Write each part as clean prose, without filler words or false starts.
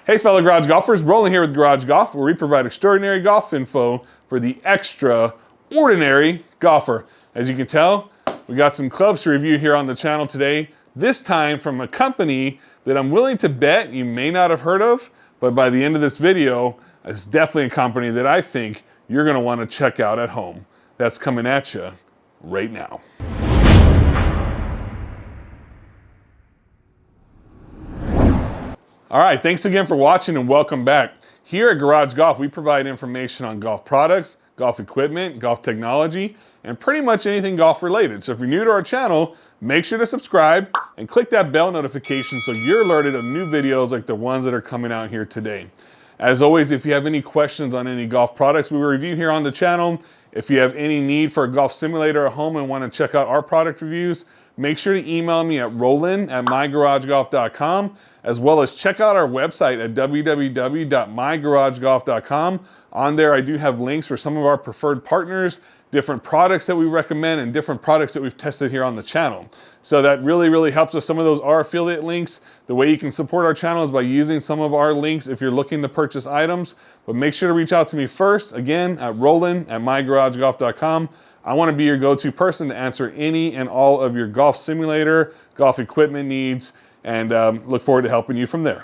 Hey fellow garage golfers, Roland here with Garage Golf, where we provide extraordinary golf info for the extraordinary golfer. As you can tell, we got some clubs to review here on the channel today, this time from a company that I'm willing to bet you may not have heard of, but by the end of this video, it's definitely a company that I think you're going to want to check out at home. That's coming at you right now. All right, thanks again for watching and welcome back. Here at Garage Golf, we provide information on golf products, golf equipment, golf technology, and pretty much anything golf related. So if you're new to our channel, make sure to subscribe and click that bell notification so you're alerted of new videos like the ones that are coming out here today. As always, if you have any questions on any golf products we review here on the channel, if you have any need for a golf simulator at home and want to check out our product reviews, make sure to email me at roland@mygaragegolf.com, as well as check out our website at www.mygaragegolf.com. On there, I do have links for some of our preferred partners, different products that we recommend, and different products that we've tested here on the channel. So that really helps us. Some of those are affiliate links. The way you can support our channel is by using some of our links if you're looking to purchase items. But make sure to reach out to me first, again, at roland@mygaragegolf.com. I want to be your go-to person to answer any and all of your golf simulator, golf equipment needs, and look forward to helping you from there.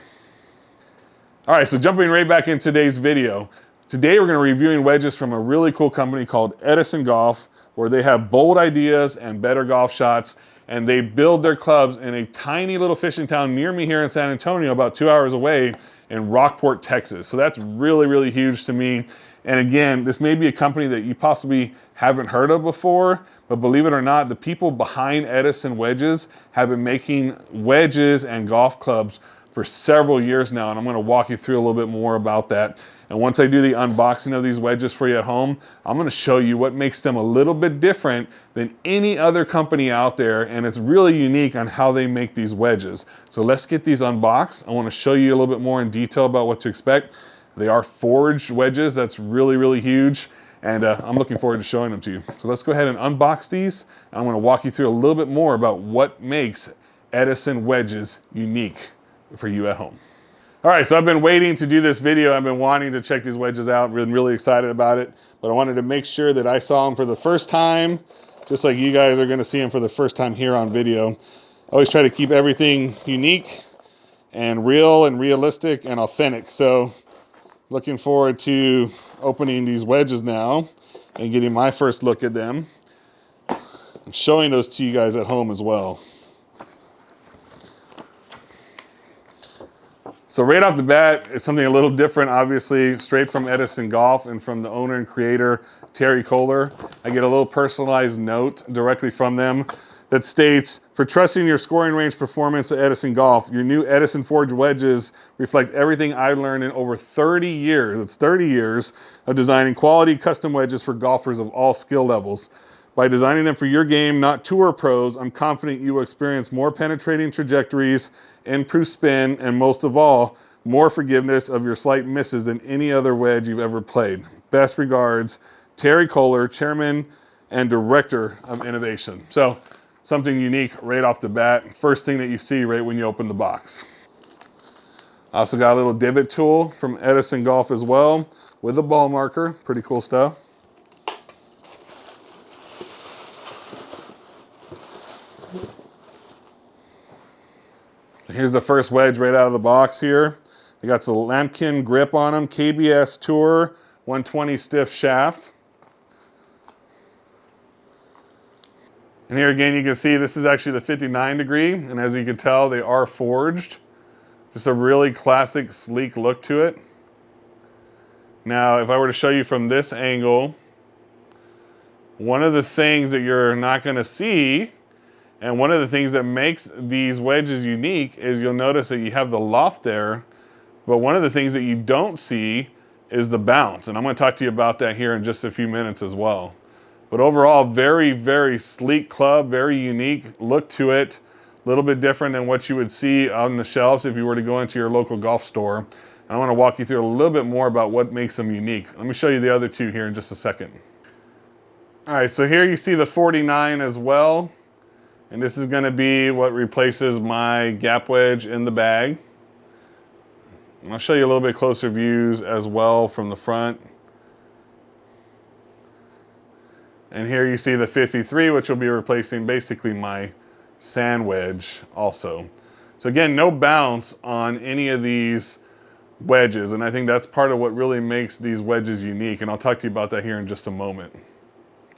All right, so jumping right back in today's video. Today we're going to be reviewing wedges from a really cool company called Edison Golf, where they have bold ideas and better golf shots, and they build their clubs in a tiny little fishing town near me here in San Antonio, about 2 hours away in Rockport, Texas. So that's really huge to me. And again, this may be a company that you possibly haven't heard of before, but believe it or not, the people behind Edison Wedges have been making wedges and golf clubs for several years now, and I'm going to walk you through a little bit more about that. And once I do the unboxing of these wedges for you at home, I'm going to show you what makes them a little bit different than any other company out there, and it's really unique on how they make these wedges. So let's get these unboxed. I want to show you a little bit more in detail about what to expect. They are forged wedges. That's really huge, and I'm looking forward to showing them to you. So let's go ahead and unbox these. I'm going to walk you through a little bit more about what makes Edison Wedges unique for you at home. All right, so I've been waiting to do this video. I've been wanting to check these wedges out. Been really excited about it, but I wanted to make sure that I saw them for the first time, just like you guys are going to see them for the first time here on video. I always try to keep everything unique and real and realistic and authentic. So looking forward to opening these wedges now and getting my first look at them and showing those to you guys at home as well. So right off the bat, it's something a little different, obviously, straight from Edison Golf and from the owner and creator, Terry Koehler. I get a little personalized note directly from them that states, "For trusting your scoring range performance at Edison Golf, your new Edison Forged wedges reflect everything I learned in over 30 years, it's 30 years, of designing quality custom wedges for golfers of all skill levels. By designing them for your game, not tour pros, I'm confident you will experience more penetrating trajectories, improved spin, and most of all, more forgiveness of your slight misses than any other wedge you've ever played. Best regards, Terry Koehler, Chairman and Director of Innovation." So something unique right off the bat. First thing that you see right when you open the box. I also got a little divot tool from Edison Golf as well with a ball marker. Pretty cool stuff. Here's the first wedge right out of the box here. They got some lambkin grip on them, KBS Tour 120 stiff shaft. And here again, you can see this is actually the 59 degree, and as you can tell, they are forged. Just a really classic, sleek look to it. Now, if I were to show you from this angle, one of the things that you're not going to see, and one of the things that makes these wedges unique, is you'll notice that you have the loft there, but one of the things that you don't see is the bounce. And I'm going to talk to you about that here in just a few minutes as well. But overall, very sleek club, very unique look to it. A little bit different than what you would see on the shelves if you were to go into your local golf store. And I want to walk you through a little bit more about what makes them unique. Let me show you the other two here in just a second. All right, so here you see the 49 as well. And this is going to be what replaces my gap wedge in the bag. And I'll show you a little bit closer views as well from the front. And here you see the 53, which will be replacing basically my sand wedge also. So again, no bounce on any of these wedges, and I think that's part of what really makes these wedges unique, and I'll talk to you about that here in just a moment.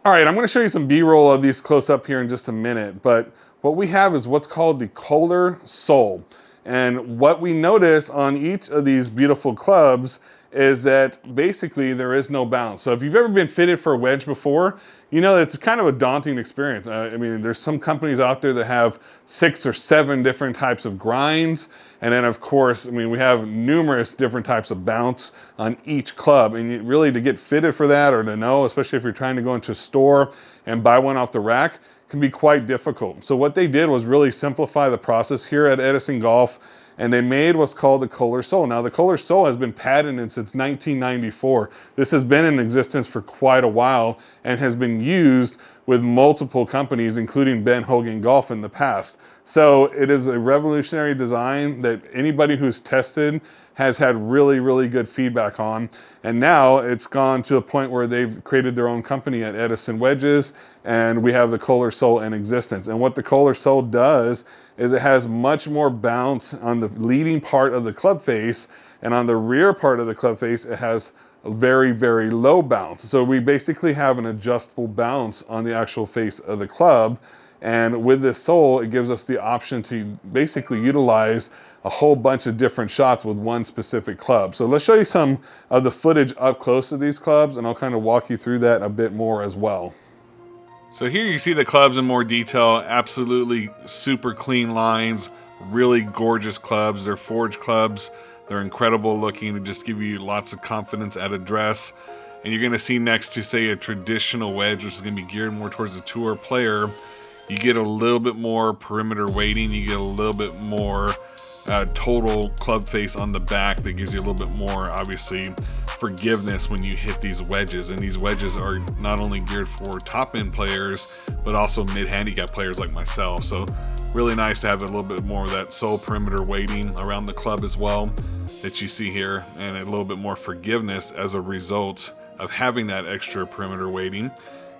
All right, I'm going to show you some B-roll of these close up here in just a minute, but what we have is what's called the Kohler Sole. And what we notice on each of these beautiful clubs is that basically there is no bounce. So if you've ever been fitted for a wedge before, you know it's kind of a daunting experience. I mean, there's some companies out there that have 6 or 7 different types of grinds. And then of course, I mean, we have numerous different types of bounce on each club. And really to get fitted for that, or to know, especially if you're trying to go into a store and buy one off the rack, can be quite difficult. So what they did was really simplify the process here at Edison Golf, and they made what's called the Kohler Sole. Now the Kohler Sole has been patented since 1994. This has been in existence for quite a while and has been used with multiple companies, including Ben Hogan Golf in the past. So it is a revolutionary design that anybody who's tested has had really, really good feedback on. And now it's gone to a point where they've created their own company at Edison Wedges, and we have the Kohler Sole in existence. And what the Kohler Sole does is it has much more bounce on the leading part of the club face, and on the rear part of the club face, it has a very, very low bounce. So we basically have an adjustable bounce on the actual face of the club. And with this sole, it gives us the option to basically utilize a whole bunch of different shots with one specific club. So let's show you some of the footage up close to these clubs, and I'll kind of walk you through that a bit more as well. So here you see the clubs in more detail. Absolutely super clean lines, really gorgeous clubs. They're forged clubs. They're incredible looking. They just give you lots of confidence at address. And you're going to see next to, say, a traditional wedge, which is going to be geared more towards a tour player, you get a little bit more perimeter weighting. You get a little bit more total club face on the back that gives you a little bit more, obviously, forgiveness when you hit these wedges. And these wedges are not only geared for top end players, but also mid handicap players like myself. So really nice to have a little bit more of that sole perimeter weighting around the club as well that you see here, and a little bit more forgiveness as a result of having that extra perimeter weighting.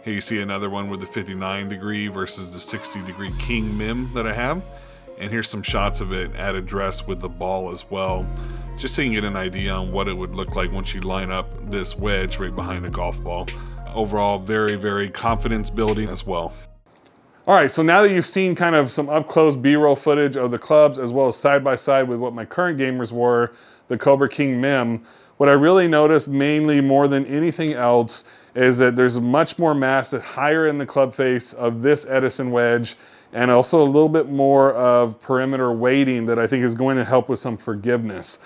Here you see another one with the 59 degree versus the 60 degree king mim that I have. And here's some shots of it at address with the ball as well, just so you can get an idea on what it would look like once you line up this wedge right behind a golf ball. Overall, very, very confidence building as well. All right, so now that you've seen kind of some up-close B-roll footage of the clubs, as well as side-by-side with what my current gamers were, the Cobra King Mim, what I really noticed mainly more than anything else is that there's much more mass higher in the club face of this Edison wedge, and also a little bit more of perimeter weighting that I think is going to help with some forgiveness.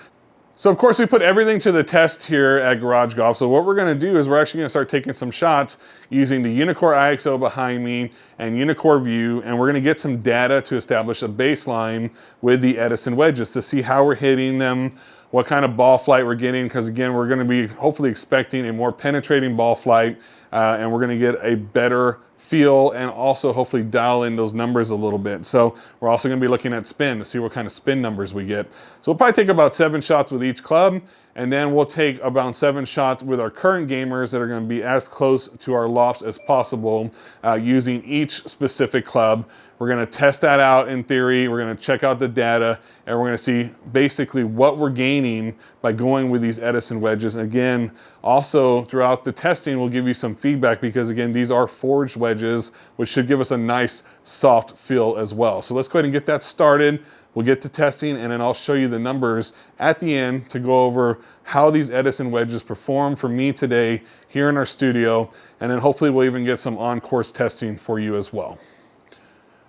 So of course we put everything to the test here at Garage Golf. So what we're gonna do is we're actually gonna start taking some shots using the Unicore IXO behind me and Unicore View, and we're gonna get some data to establish a baseline with the Edison wedges to see how we're hitting them, what kind of ball flight we're getting, because again, we're gonna be hopefully expecting a more penetrating ball flight, and we're gonna get a better feel and also hopefully dial in those numbers a little bit. So we're also gonna be looking at spin to see what kind of spin numbers we get. So we'll probably take about 7 shots with each club, and then we'll take about 7 shots with our current gamers that are gonna be as close to our lofts as possible using each specific club. We're gonna test that out in theory, we're gonna check out the data, and we're gonna see basically what we're gaining by going with these Edison wedges. Again, also throughout the testing, we'll give you some feedback because again, these are forged wedges, which should give us a nice soft feel as well. So let's go ahead and get that started. We'll get to testing, and then I'll show you the numbers at the end to go over how these Edison wedges perform for me today here in our studio, and then hopefully we'll even get some on-course testing for you as well.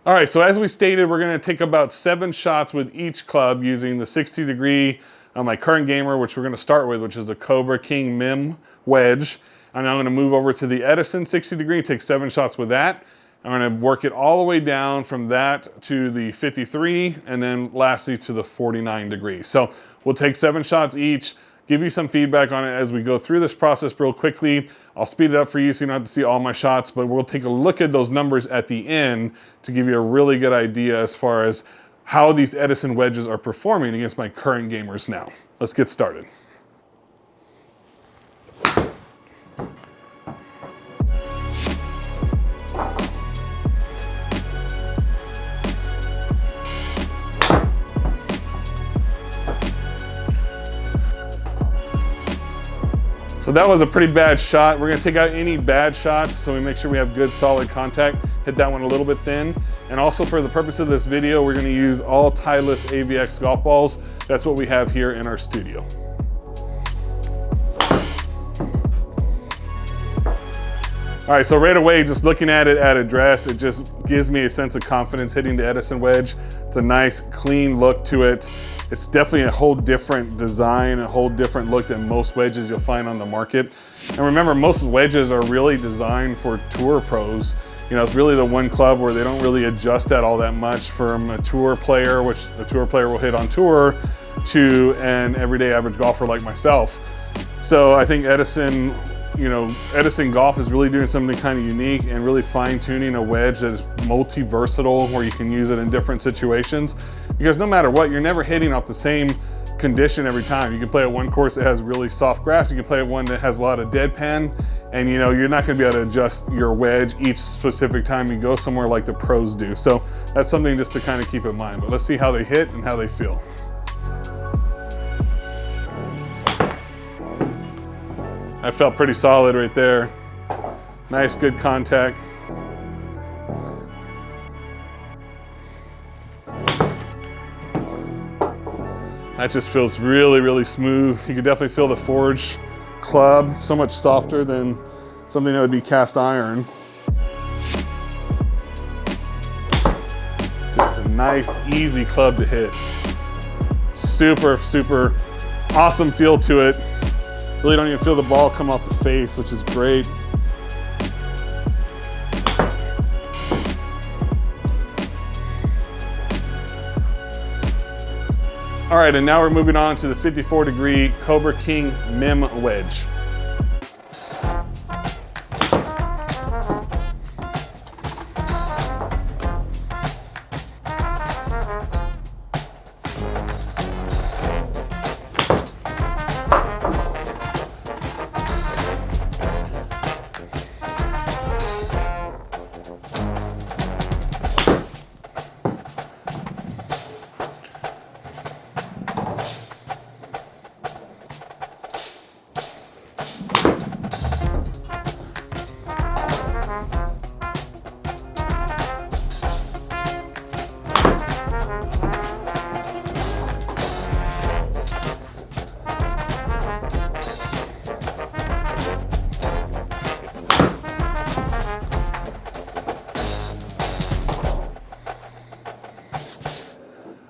All right, so as we stated, we're gonna take about 7 shots with each club using the 60 degree on my current gamer, which we're gonna start with, which is the Cobra King Mim wedge. And I'm gonna move over to the Edison 60 degree, take 7 shots with that. I'm gonna work it all the way down from that to the 53, and then lastly to the 49 degree. So we'll take 7 shots each, give you some feedback on it as we go through this process real quickly. I'll speed it up for you so you don't have to see all my shots, but we'll take a look at those numbers at the end to give you a really good idea as far as how these Edison wedges are performing against my current gamers now. let's get started. So that was a pretty bad shot. We're gonna take out any bad shots so we make sure we have good solid contact. Hit that one a little bit thin. And also for the purpose of this video, we're gonna use all tieless AVX golf balls. That's what we have here in our studio. All right, so right away, just looking at it at address, it just gives me a sense of confidence hitting the Edison wedge. It's a nice, clean look to it. It's definitely a whole different design, a whole different look than most wedges you'll find on the market. And remember, most wedges are really designed for tour pros. You know, it's really the one club where they don't really adjust that all that much from a tour player, which a tour player will hit on tour, to an everyday average golfer like myself. So I think Edison Golf is really doing something kind of unique and really fine-tuning a wedge that is multi-versatile, where you can use it in different situations. Because no matter what, you're never hitting off the same condition every time. You can play at one course that has really soft grass, you can play at one that has a lot of deadpan, and you know, you're not gonna be able to adjust your wedge each specific time you go somewhere like the pros do. So that's something just to kind of keep in mind. But let's see how they hit and how they feel. I felt pretty solid right there. Nice, good contact. That just feels really, really smooth. You can definitely feel the forged club, so much softer than something that would be cast iron. Just a nice, easy club to hit. Super, super awesome feel to it. Really don't even feel the ball come off the face, which is great. All right, and now we're moving on to the 54-degree Cobra King Mim wedge.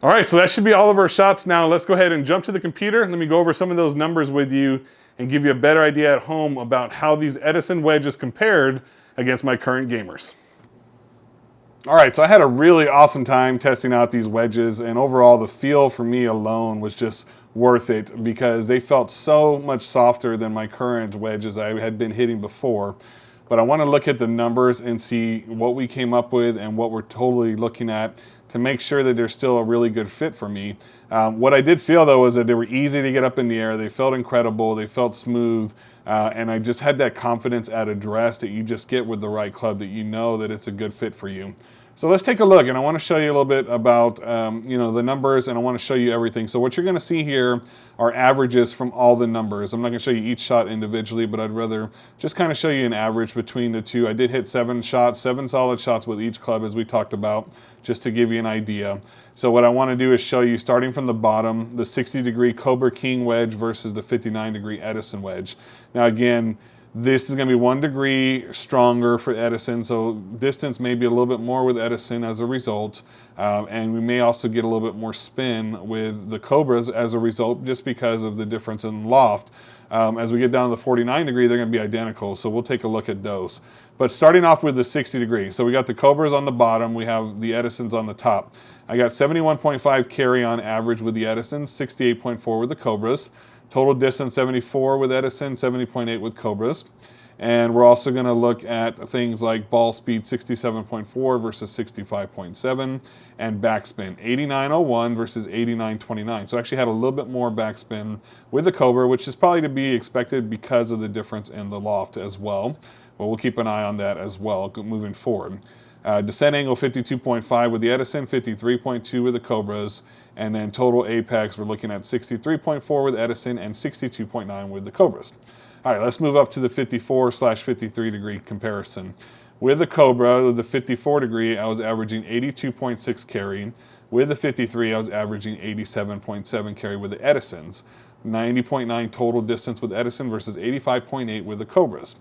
All right, so that should be all of our shots now. Let's go ahead and jump to the computer. Let me go over some of those numbers with you and give you a better idea at home about how these Edison wedges compared against my current gamers. All right, so I had a really awesome time testing out these wedges, and overall the feel for me alone was just worth it because they felt so much softer than my current wedges I had been hitting before. But I want to look at the numbers and see what we came up with and what we're totally looking at to make sure that they're still a really good fit for me. What I did feel though was that they were easy to get up in the air, they felt incredible, they felt smooth, and I just had that confidence at address that you just get with the right club, that you know that it's a good fit for you. So let's take a look, and I want to show you a little bit about the numbers, and I want to show you everything. So what you're going to see here are averages from all the numbers. I'm not going to show you each shot individually, but I'd rather just kind of show you an average between the two. I did hit 7 solid shots with each club, as we talked about, just to give you an idea. So what I want to do is show you, starting from the bottom, the 60-degree Cobra King wedge versus the 59-degree Edison wedge. Now again, this is going to be 1 degree stronger for Edison, so distance may be a little bit more with Edison as a result, and we may also get a little bit more spin with the Cobras as a result, just because of the difference in loft. As we get down to the 49 degree, they're going to be identical, so we'll take a look at those. But starting off with the 60 degree, so we got the Cobras on the bottom, we have the Edisons on the top. I got 71.5 carry on average with the Edisons, 68.4 with the Cobras. Total distance 74 with Edison, 70.8 with Cobras. And we're also going to look at things like ball speed 67.4 versus 65.7 and backspin 89.01 versus 89.29. So actually had a little bit more backspin with the Koehler, which is probably to be expected because of the difference in the loft as well. But we'll keep an eye on that as well moving forward. Descent angle 52.5 with the Edison, 53.2 with the Cobras, and then total apex we're looking at 63.4 with Edison and 62.9 with the Cobras. All right, let's move up to the 54/53 degree comparison. With the Cobra, with the 54 degree, I was averaging 82.6 carry. With the 53, I was averaging 87.7 carry with the Edisons. 90.9 total distance with Edison versus 85.8 with the Cobras.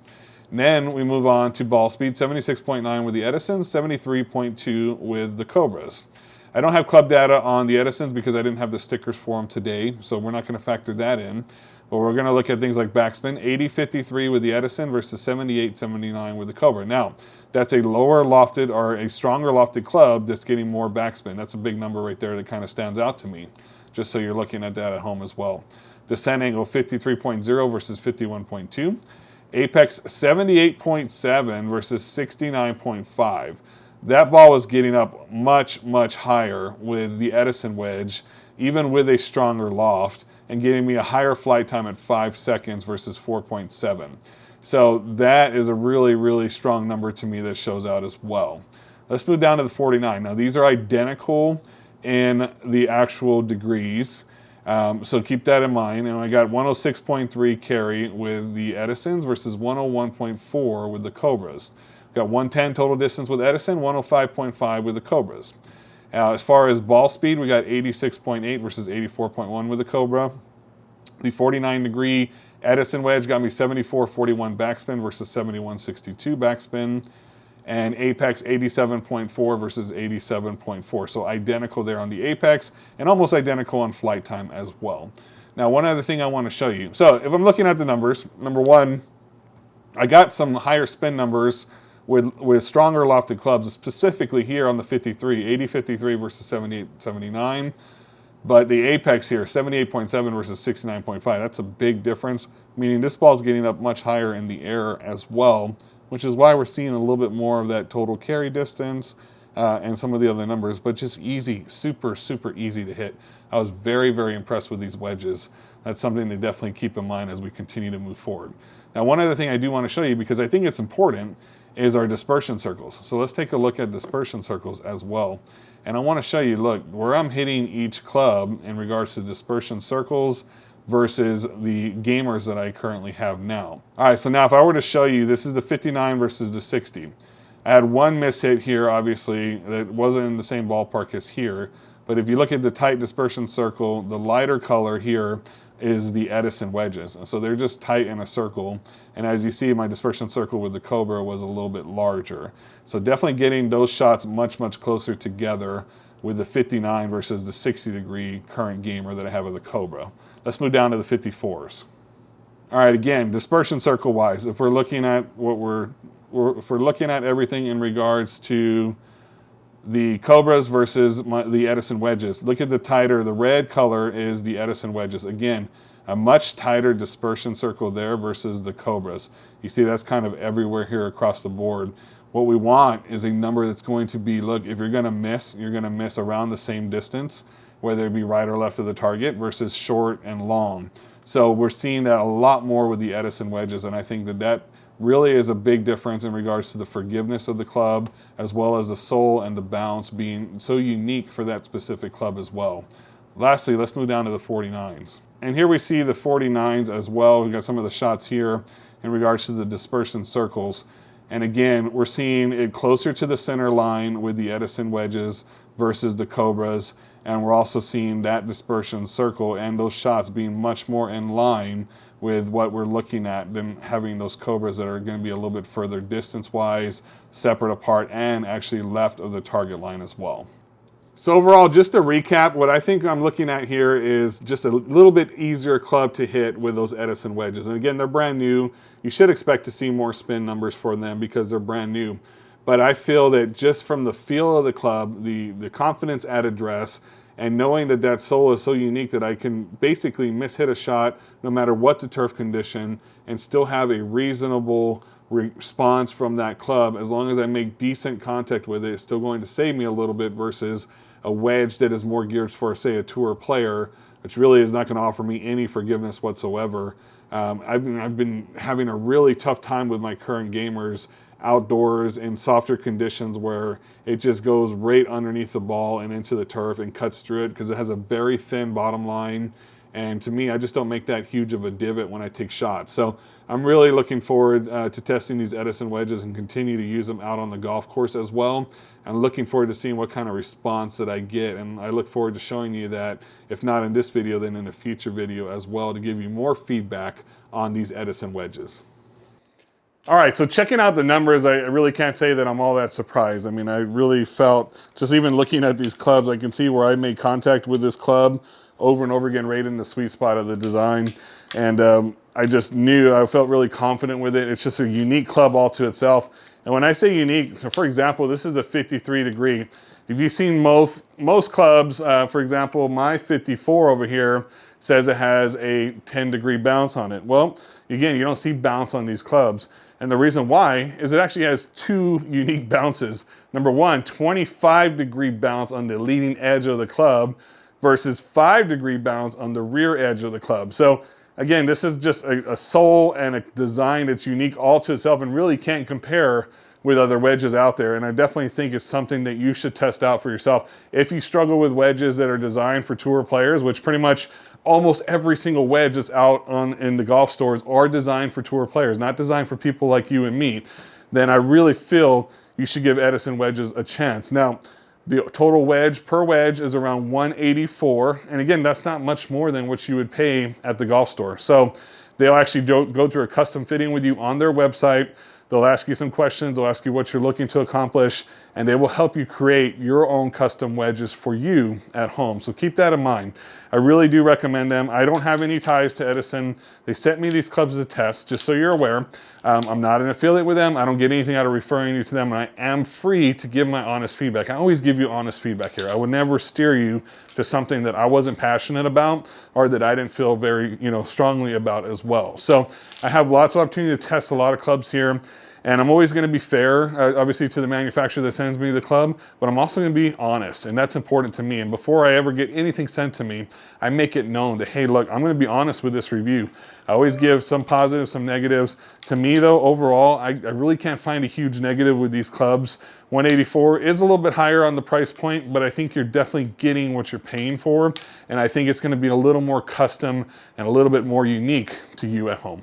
And then we move on to ball speed, 76.9 with the Edisons, 73.2 with the Cobras. I don't have club data on the Edisons because I didn't have the stickers for them today, so we're not going to factor that in. But we're going to look at things like backspin, 80.53 with the Edison versus 78.79 with the Koehler. Now, that's a lower lofted or a stronger lofted club that's getting more backspin. That's a big number right there that kind of stands out to me, just so you're looking at that at home as well. Descent angle 53.0 versus 51.2. Apex 78.7 versus 69.5. That ball was getting up much, much higher with the Edison wedge, even with a stronger loft, and getting me a higher flight time at 5 seconds versus 4.7. So that is a really, really strong number to me that shows out as well. Let's move down to the 49. Now these are identical in the actual degrees, so keep that in mind. And I got 106.3 carry with the Edisons versus 101.4 with the Cobras. Got 110 total distance with Edison, 105.5 with the Cobras. As far as ball speed, we got 86.8 versus 84.1 with the Cobra. The 49 degree Edison wedge got me 74.41 backspin versus 71.62 backspin. And apex 87.4 versus 87.4. So identical there on the apex and almost identical on flight time as well. Now, one other thing I want to show you. So if I'm looking at the numbers, number one, I got some higher spin numbers with stronger lofted clubs, specifically here on the 53, 80.53 versus 78.79. But the apex here, 78.7 versus 69.5, that's a big difference, meaning this ball's getting up much higher in the air as well, which is why we're seeing a little bit more of that total carry distance and some of the other numbers, but just easy, super, super easy to hit. I was very, very impressed with these wedges. That's something to definitely keep in mind as we continue to move forward. Now, one other thing I do want to show you, because I think it's important, is our dispersion circles. So let's take a look at dispersion circles as well. And I want to show you, look, where I'm hitting each club in regards to dispersion circles versus the gamers that I currently have now. All right, so now if I were to show you, this is the 59 versus the 60. I had one miss hit here, obviously, that wasn't in the same ballpark as here. But if you look at the tight dispersion circle, the lighter color here is the Edison wedges. And so they're just tight in a circle. And as you see, my dispersion circle with the Cobra was a little bit larger. So definitely getting those shots much, much closer together with the 59 versus the 60 degree current gamer that I have with the Cobra. Let's move down to the 54s. All right, again, dispersion circle wise, if we're looking at if we're looking at everything in regards to the Cobras versus the Edison wedges, look at the red color is the Edison wedges. Again, a much tighter dispersion circle there versus the Cobras. You see that's kind of everywhere here across the board. What we want is a number that's going to be, look, if you're going to miss, you're going to miss around the same distance, whether it be right or left of the target versus short and long. So we're seeing that a lot more with the Edison wedges, and I think that really is a big difference in regards to the forgiveness of the club, as well as the sole and the bounce being so unique for that specific club as well. Lastly, let's move down to the 49s. And here we see the 49s as well. We've got some of the shots here in regards to the dispersion circles. And again, we're seeing it closer to the center line with the Edison wedges versus the Cobras. And we're also seeing that dispersion circle and those shots being much more in line with what we're looking at than having those Cobras that are going to be a little bit further distance-wise, separate apart, and actually left of the target line as well. So overall, just to recap, what I think I'm looking at here is just a little bit easier club to hit with those Edison wedges. And again, they're brand new. You should expect to see more spin numbers for them because they're brand new. But I feel that just from the feel of the club, the confidence at address, And knowing that that sole is so unique that I can basically mishit a shot no matter what the turf condition and still have a reasonable response from that club, as long as I make decent contact with it, it's still going to save me a little bit versus a wedge that is more geared for, say, a tour player, which really is not going to offer me any forgiveness whatsoever. I've been having a really tough time with my current gamers outdoors in softer conditions where it just goes right underneath the ball and into the turf and cuts through it because it has a very thin bottom line. And to me, I just don't make that huge of a divot when I take shots. So I'm really looking forward to testing these Edison wedges and continue to use them out on the golf course as well. I'm looking forward to seeing what kind of response that I get. And I look forward to showing you that, if not in this video, then in a future video as well, to give you more feedback on these Edison wedges. All right, so checking out the numbers, I really can't say that I'm all that surprised. I mean, I really felt, just even looking at these clubs, I can see where I made contact with this club over and over again, right in the sweet spot of the design. And I just knew, I felt really confident with it. It's just a unique club all to itself. And when I say unique, so for example, this is the 53 degree. If you've seen most clubs, for example, my 54 over here says it has a 10-degree bounce on it. Well, again, you don't see bounce on these clubs. And the reason why is it actually has two unique bounces. Number one, 25-degree bounce on the leading edge of the club versus 5-degree bounce on the rear edge of the club. So again, this is just a sole and a design that's unique all to itself and really can't compare with other wedges out there. And I definitely think it's something that you should test out for yourself. If you struggle with wedges that are designed for tour players, which pretty much almost every single wedge that's out in the golf stores are designed for tour players, not designed for people like you and me, then I really feel you should give Edison wedges a chance. Now, the total wedge per wedge is around $184. And again, that's not much more than what you would pay at the golf store. So they'll actually go through a custom fitting with you on their website. They'll ask you some questions, they'll ask you what you're looking to accomplish, and they will help you create your own custom wedges for you at home. So keep that in mind. I really do recommend them. I don't have any ties to Edison. They sent me these clubs to test, just so you're aware. I'm not an affiliate with them. I don't get anything out of referring you to them, and I am free to give my honest feedback. I always give you honest feedback here. I would never steer you to something that I wasn't passionate about or that I didn't feel very, strongly about as well. So I have lots of opportunity to test a lot of clubs here. And I'm always going to be fair, obviously, to the manufacturer that sends me the club, but I'm also going to be honest, and that's important to me. And before I ever get anything sent to me, I make it known that, hey, look, I'm going to be honest with this review. I always give some positives, some negatives. To me, though, overall, I really can't find a huge negative with these clubs. 184 is a little bit higher on the price point, but I think you're definitely getting what you're paying for, and I think it's going to be a little more custom and a little bit more unique to you at home.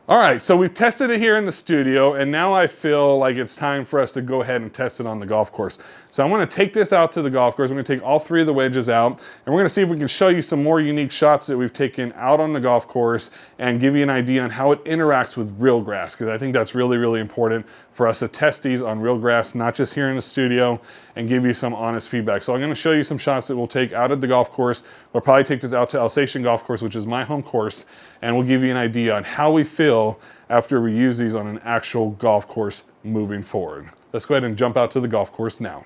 All right, so we've tested it here in the studio, and now I feel like it's time for us to go ahead and test it on the golf course. So I'm going to take this out to the golf course. I'm going to take all three of the wedges out, and we're going to see if we can show you some more unique shots that we've taken out on the golf course and give you an idea on how it interacts with real grass, because I think that's really, really important for us to test these on real grass, not just here in the studio, and give you some honest feedback. So I'm going to show you some shots that we'll take out at the golf course. We'll probably take this out to Alsatian Golf Course, which is my home course, and we'll give you an idea on how we feel after we use these on an actual golf course moving forward. Let's go ahead and jump out to the golf course now.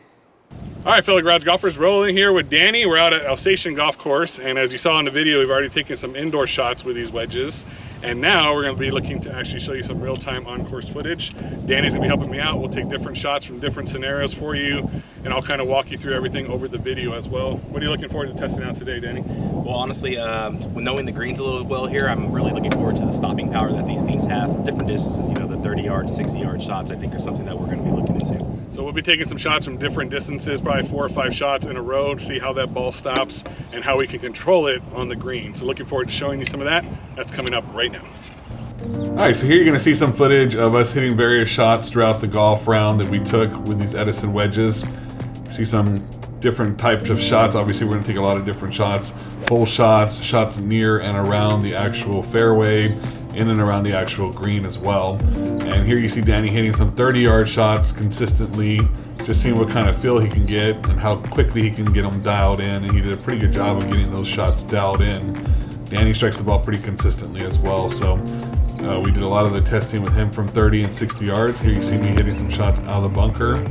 All right, fellow garage golfers, rolling here with Danny. We're out at Alsatian Golf Course, and as you saw in the video, we've already taken some indoor shots with these wedges, and now we're going to be looking to actually show you some real-time on-course footage. Danny's going to be helping me out. We'll take different shots from different scenarios for you, and I'll kind of walk you through everything over the video as well. What are you looking forward to testing out today, Danny? Well, honestly, knowing the greens a little well here, I'm really looking forward to the stopping power that these things have. Different distances, the 30-yard, 60-yard shots, I think, are something that we're going to be looking into. So we'll be taking some shots from different distances, probably 4 or 5 shots in a row to see how that ball stops and how we can control it on the green. So looking forward to showing you some of that. That's coming up right now. All right, so here you're going to see some footage of us hitting various shots throughout the golf round that we took with these Edison wedges. See some different types of shots. Obviously, we're going to take a lot of different shots. Full shots, shots near and around the actual fairway, in and around the actual green as well. And here you see Danny hitting some 30-yard shots consistently, just seeing what kind of feel he can get and how quickly he can get them dialed in. And he did a pretty good job of getting those shots dialed in. Danny strikes the ball pretty consistently as well. So we did a lot of the testing with him from 30 and 60 yards. Here you see me hitting some shots out of the bunker.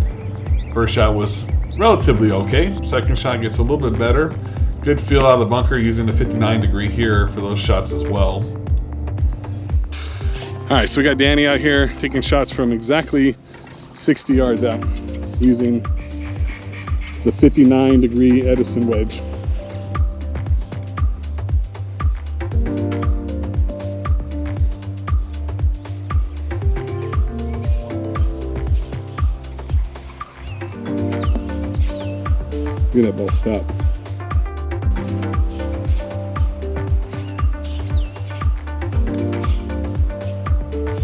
First shot was relatively okay. Second shot gets a little bit better. Good feel out of the bunker using the 59 degree here for those shots as well. All right, so we got Danny out here taking shots from exactly 60 yards out using the 59 degree Edison wedge. Look at that ball stop.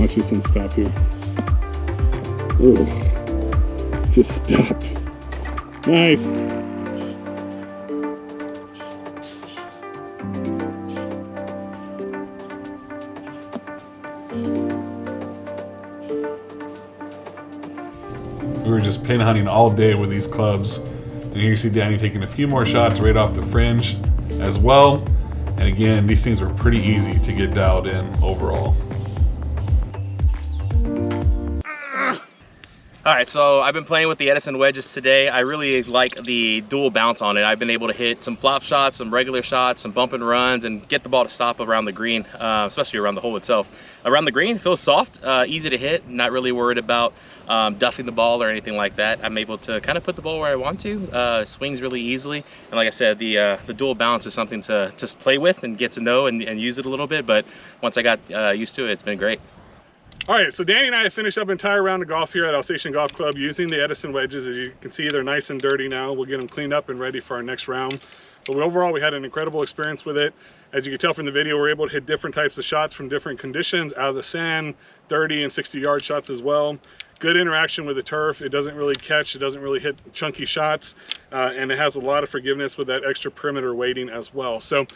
Watch this one stop here. Ugh. Just stopped. Nice. We were just pin hunting all day with these clubs. And here you see Danny taking a few more shots right off the fringe as well. And again, these things were pretty easy to get dialed in overall. All right, so I've been playing with the Edison wedges today. I really like the dual bounce on it. I've been able to hit some flop shots, some regular shots, some bump and runs, and get the ball to stop around the green, especially around the hole itself. Around the green, it feels soft, easy to hit, not really worried about duffing the ball or anything like that. I'm able to kind of put the ball where I want to. Swings really easily. And like I said, the dual bounce is something to just play with and get to know and use it a little bit. But once I got used to it, it's been great. All right, so Danny and I have finished up an entire round of golf here at Alsatian Golf Club using the Edison wedges. As you can see, they're nice and dirty now. We'll get them cleaned up and ready for our next round. But overall, we had an incredible experience with it. As you can tell from the video, we're able to hit different types of shots from different conditions, out of the sand, 30 and 60-yard shots as well. Good interaction with the turf. It doesn't really catch, it doesn't really hit chunky shots, and it has a lot of forgiveness with that extra perimeter weighting as well. So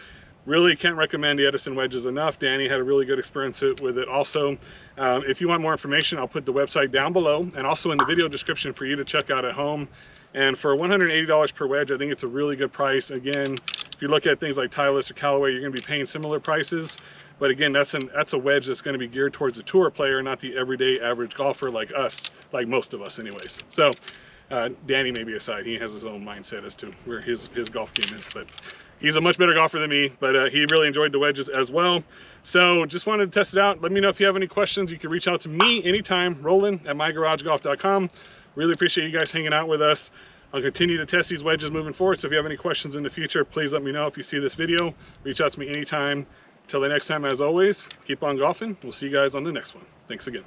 really can't recommend the Edison wedges enough. Danny had a really good experience with it also. If you want more information, I'll put the website down below and also in the video description for you to check out at home. And for $180 per wedge, I think it's a really good price. Again, if you look at things like Titleist or Callaway, you're gonna be paying similar prices. But again, that's a wedge that's gonna be geared towards a tour player, not the everyday average golfer like us, like most of us anyways. So Danny maybe aside, he has his own mindset as to where his golf game is, but he's a much better golfer than me, but he really enjoyed the wedges as well. So just wanted to test it out. Let me know if you have any questions. You can reach out to me anytime, Roland@mygaragegolf.com. Really appreciate you guys hanging out with us. I'll continue to test these wedges moving forward. So if you have any questions in the future, please let me know. If you see this video, reach out to me anytime. Till the next time, as always, keep on golfing. We'll see you guys on the next one. Thanks again.